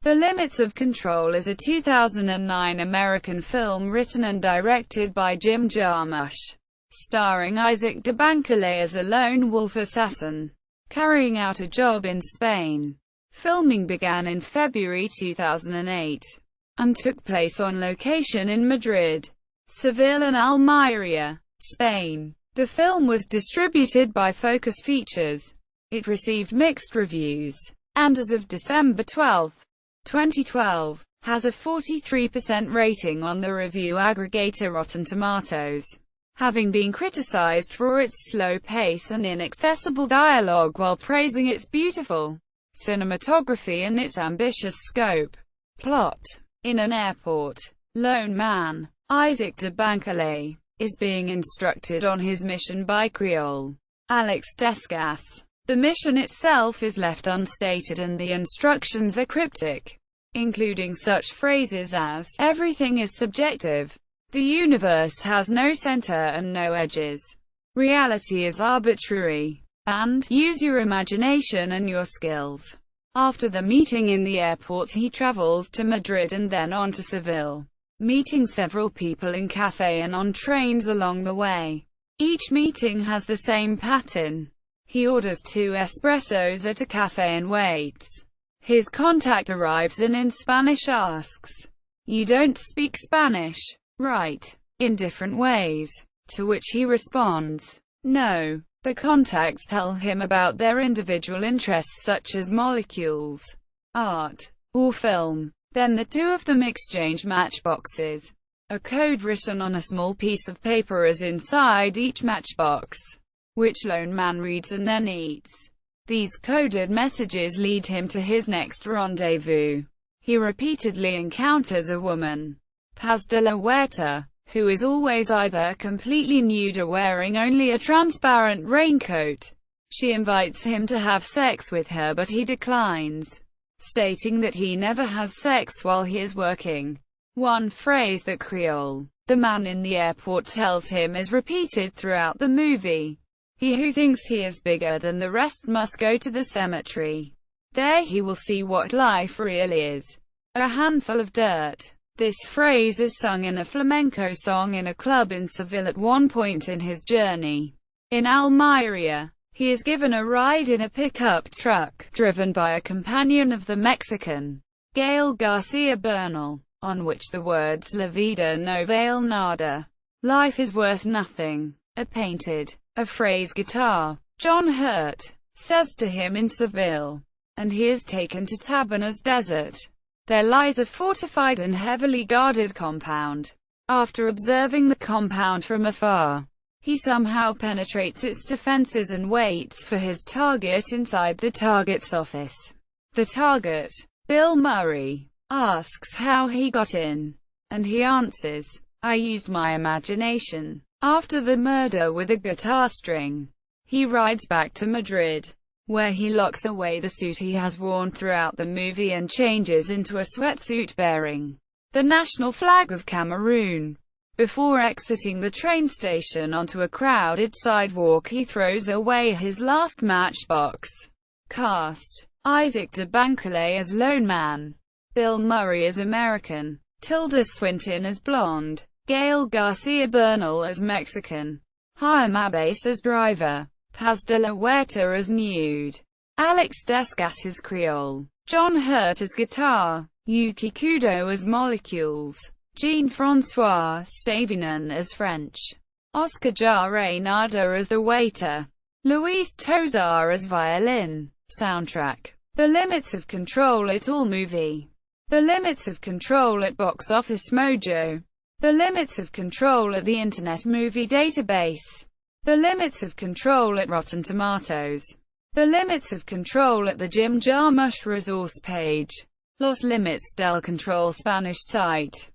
The Limits of Control is a 2009 American film written and directed by Jim Jarmusch, starring Isaach de Bankolé as a lone wolf assassin carrying out a job in Spain. Filming began in February 2008 and took place on location in Madrid, Seville and Almeria, Spain. The film was distributed by Focus Features. It received mixed reviews, and as of December 12, 2012, has a 43% rating on the review aggregator Rotten Tomatoes, having been criticized for its slow pace and inaccessible dialogue while praising its beautiful cinematography and its ambitious scope. Plot. In an airport, lone man, Isaach de Bankolé, is being instructed on his mission by Creole Alex Desgas. The mission itself is left unstated and the instructions are cryptic, including such phrases as, "Everything is subjective," "The universe has no center and no edges," "Reality is arbitrary," and "Use your imagination and your skills." After the meeting in the airport, he travels to Madrid and then on to Seville, meeting several people in café and on trains along the way. Each meeting has the same pattern. He orders 2 espressos at a cafe and waits. His contact arrives and in Spanish asks, "You don't speak Spanish, right?" in different ways, to which he responds, "No." The contacts tell him about their individual interests such as molecules, art, or film. Then the two of them exchange matchboxes. A code written on a small piece of paper is inside each matchbox, which lone man reads and then eats. These coded messages lead him to his next rendezvous. He repeatedly encounters a woman, Paz de la Huerta, who is always either completely nude or wearing only a transparent raincoat. She invites him to have sex with her but he declines, stating that he never has sex while he is working. One phrase that Creole, the man in the airport, tells him is repeated throughout the movie. "He who thinks he is bigger than the rest must go to the cemetery. There he will see what life really is. A handful of dirt." This phrase is sung in a flamenco song in a club in Seville at one point in his journey. In Almeria, he is given a ride in a pickup truck, driven by a companion of the Mexican, Gael Garcia Bernal, on which the words "La vida no vale nada," "Life is worth nothing," are painted. A phrase guitar, John Hurt, says to him in Seville, and he is taken to Tabernas Desert. There lies a fortified and heavily guarded compound. After observing the compound from afar, he somehow penetrates its defenses and waits for his target inside the target's office. The target, Bill Murray, asks how he got in, and he answers, "I used my imagination." After the murder with a guitar string, he rides back to Madrid, where he locks away the suit he has worn throughout the movie and changes into a sweatsuit bearing the national flag of Cameroon. Before exiting the train station onto a crowded sidewalk, he throws away his last matchbox. Cast: Isaach de Bankolé as lone man, Bill Murray as American, Tilda Swinton as blonde, Gael Garcia Bernal as Mexican, Chaim Abbas as driver, Paz de la Huerta as nude, Alex Desgas as Creole, John Hurt as guitar, Yuki Kudo as molecules, Jean-François Stévenin as French, Oscar Jare Nada as the waiter, Luis Tosar as violin. Soundtrack: The Limits of Control at All Movie, The Limits of Control at Box Office Mojo, The Limits of Control at the Internet Movie Database, The Limits of Control at Rotten Tomatoes, The Limits of Control at the Jim Jarmusch resource page, Los Límites del Control Spanish site.